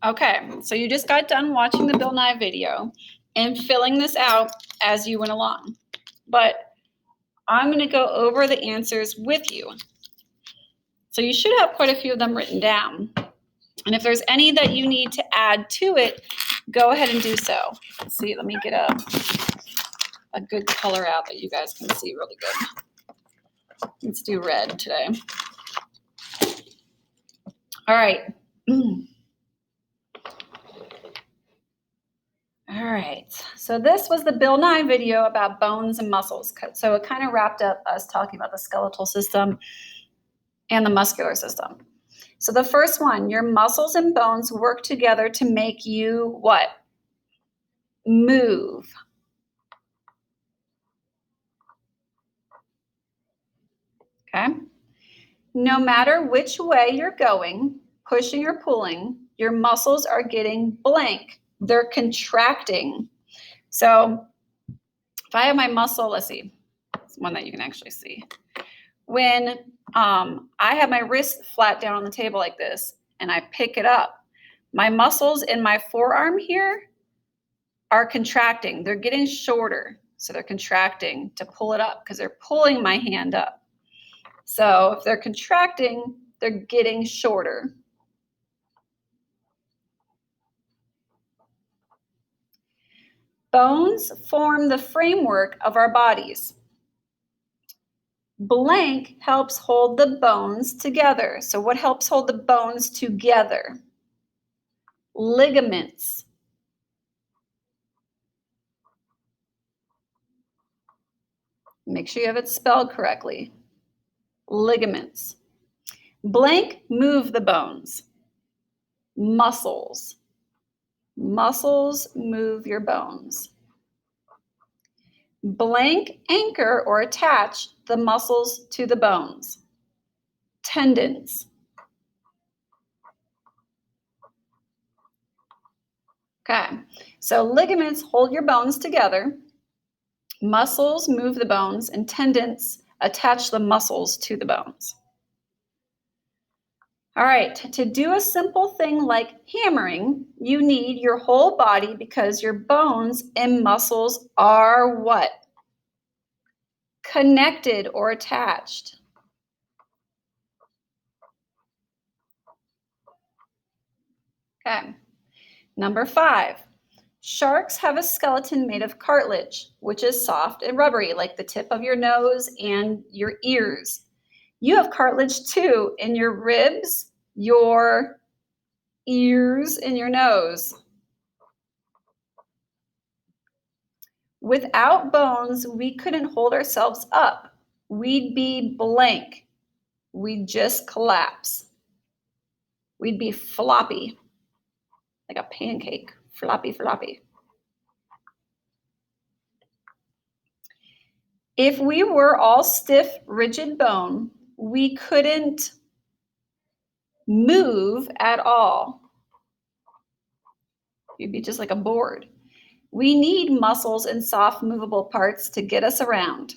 Okay, so you just got done watching the Bill Nye video and filling this out as you went along. But I'm going to go over the answers with you. So you should have quite a few of them written down. And if there's any that you need to add to it, go ahead and do so. Let's see, let me get a good color out that you guys can see really good. Let's do red today. All right. All right, so this was the Bill Nye video about bones and muscles. So it kind of wrapped up us talking about the skeletal system and the muscular system. So the first one, your muscles and bones work together to make you what? Move. Okay. No matter which way you're going, pushing or pulling, your muscles are getting blank. They're contracting. So if I have my muscle, let's see, it's one that you can actually see. When I have my wrist flat down on the table like this and I pick it up, my muscles in my forearm here are contracting. They're getting shorter. So they're contracting to pull it up because they're pulling my hand up. So if they're contracting, they're getting shorter. Bones form the framework of our bodies. Blank helps hold the bones together. So what helps hold the bones together? Ligaments. Make sure you have it spelled correctly. Ligaments. Blank move the bones. Muscles. Muscles move your bones. Blank anchor or attach the muscles to the bones. Tendons. Okay, so ligaments hold your bones together. Muscles move the bones, and tendons attach the muscles to the bones. All right, to do a simple thing like hammering, you need your whole body because your bones and muscles are what? Connected or attached. Okay, number 5. Sharks have a skeleton made of cartilage, which is soft and rubbery, like the tip of your nose and your ears. You have cartilage too in your ribs, your ears, and your nose. Without bones, we couldn't hold ourselves up. We'd be blank. We'd just collapse. We'd be floppy, like a pancake, floppy, floppy. If we were all stiff, rigid bone, we couldn't move at all. You'd be just like a board. We need muscles and soft, movable parts to get us around.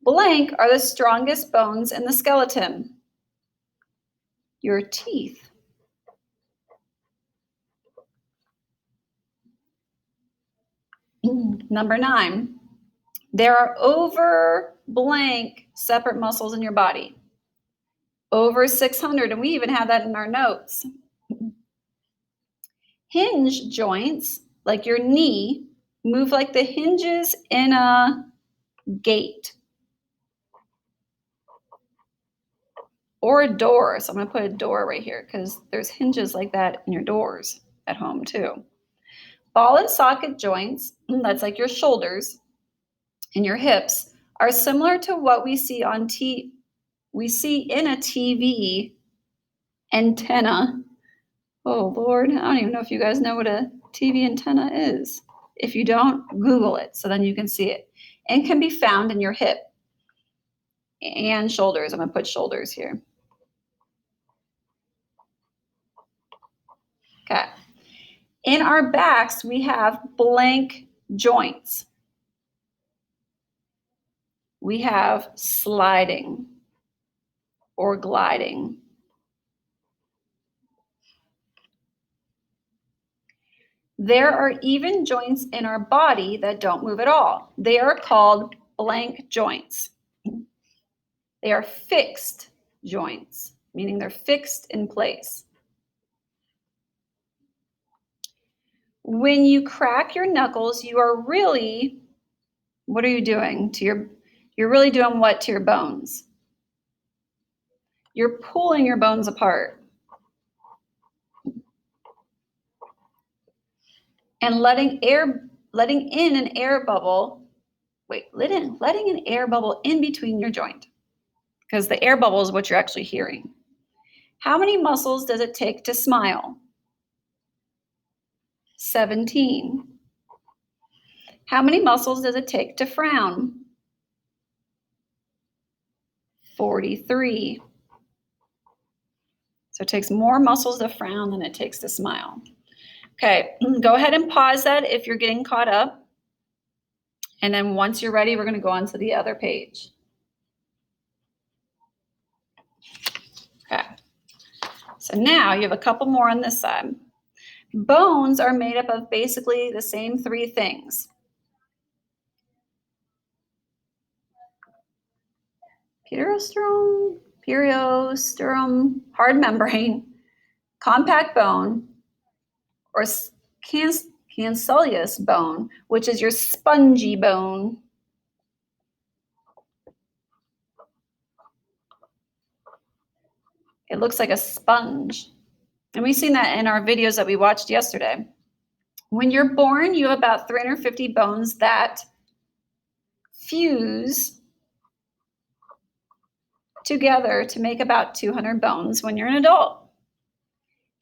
Blank are the strongest bones in the skeleton. Your teeth. Number 9. There are over blank separate muscles in your body. Over 600, and we even have that in our notes. Hinge joints, like your knee, move like the hinges in a gate or a door. So I'm going to put a door right here because there's hinges like that in your doors at home too. Ball and socket joints, that's like your shoulders and your hips, are similar to what we see in a TV antenna. Oh Lord, I don't even know if you guys know what a TV antenna is. If you don't, Google it so then you can see it. And can be found in your hip and shoulders. I'm going to put shoulders here. Okay. In our backs, we have blank joints. We have sliding or gliding. There are even joints in our body that don't move at all. They are called blank joints. They are fixed joints, meaning they're fixed in place. When you crack your knuckles, you are really, what are you doing to you're really doing what to your bones? You're pulling your bones apart and letting in an air bubble, letting an air bubble in between your joint, because the air bubble is what you're actually hearing. How many muscles does it take to smile? 17. How many muscles does it take to frown? 43. So it takes more muscles to frown than it takes to smile. Okay, go ahead and pause that if you're getting caught up. And then once you're ready, we're going to go on to the other page. Okay, so now you have a couple more on this side. Bones are made up of basically the same three things. Periosteum, hard membrane, compact bone, or cancellous bone, which is your spongy bone. It looks like a sponge. And we've seen that in our videos that we watched yesterday. When you're born, you have about 350 bones that fuse together to make about 200 bones when you're an adult.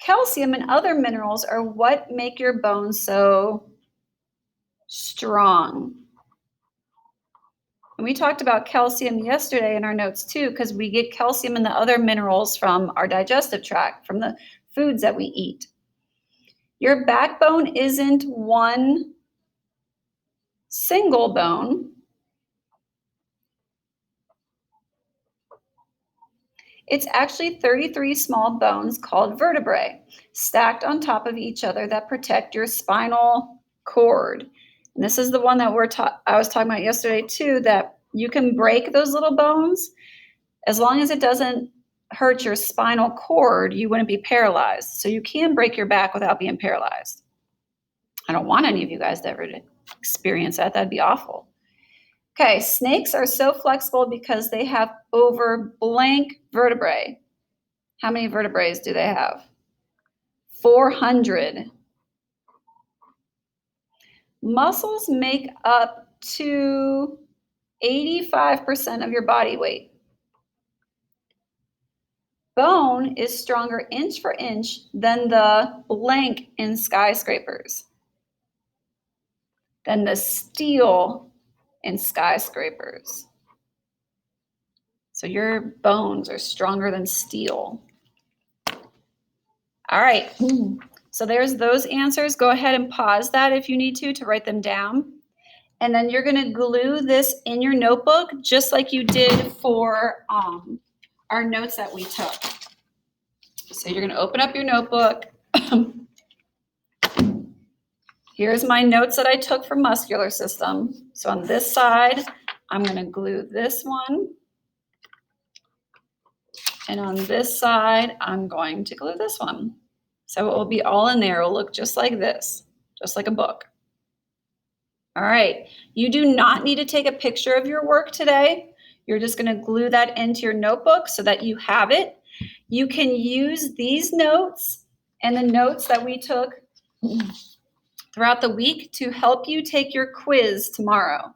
Calcium and other minerals are what make your bones so strong. And we talked about calcium yesterday in our notes too, because we get calcium and the other minerals from our digestive tract, from the foods that we eat. Your backbone isn't one single bone. It's actually 33 small bones called vertebrae, stacked on top of each other that protect your spinal cord. And this is the one that I was talking about yesterday too, that you can break those little bones. As long as it doesn't hurt your spinal cord, you wouldn't be paralyzed. So you can break your back without being paralyzed. I don't want any of you guys to ever experience that. That'd be awful. Okay, snakes are so flexible because they have over blank vertebrae. How many vertebrae do they have? 400. Muscles make up to 85% of your body weight. Bone is stronger inch for inch than the blank in skyscrapers, than the steel in skyscrapers. So your bones are stronger than steel. All right, so there's those answers. Go ahead and pause that if you need to write them down. And then you're gonna glue this in your notebook just like you did for our notes that we took. So you're gonna open up your notebook. Here's my notes that I took for muscular system. So on this side, I'm gonna glue this one. And on this side, I'm going to glue this one. So it will be all in there. It'll look just like this, just like a book. All right, you do not need to take a picture of your work today. You're just gonna glue that into your notebook so that you have it. You can use these notes and the notes that we took throughout the week to help you take your quiz tomorrow.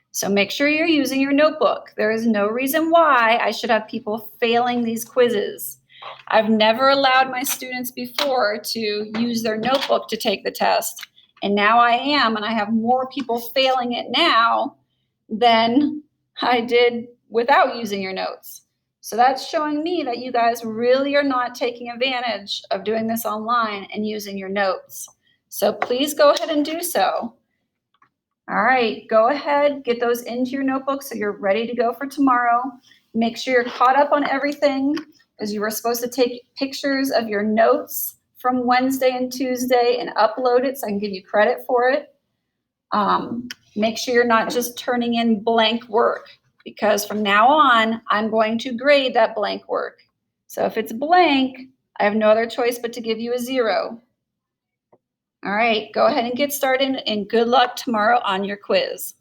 So make sure you're using your notebook. There is no reason why I should have people failing these quizzes. I've never allowed my students before to use their notebook to take the test. And now I am, and I have more people failing it now than I did without using your notes. So that's showing me that you guys really are not taking advantage of doing this online and using your notes. So please go ahead and do so. All right, go ahead, get those into your notebook so you're ready to go for tomorrow. Make sure you're caught up on everything, because you were supposed to take pictures of your notes from Wednesday and Tuesday and upload it so I can give you credit for it. Make sure you're not just turning in blank work, because from now on, I'm going to grade that blank work. So if it's blank, I have no other choice but to give you a 0. All right, go ahead and get started, and good luck tomorrow on your quiz.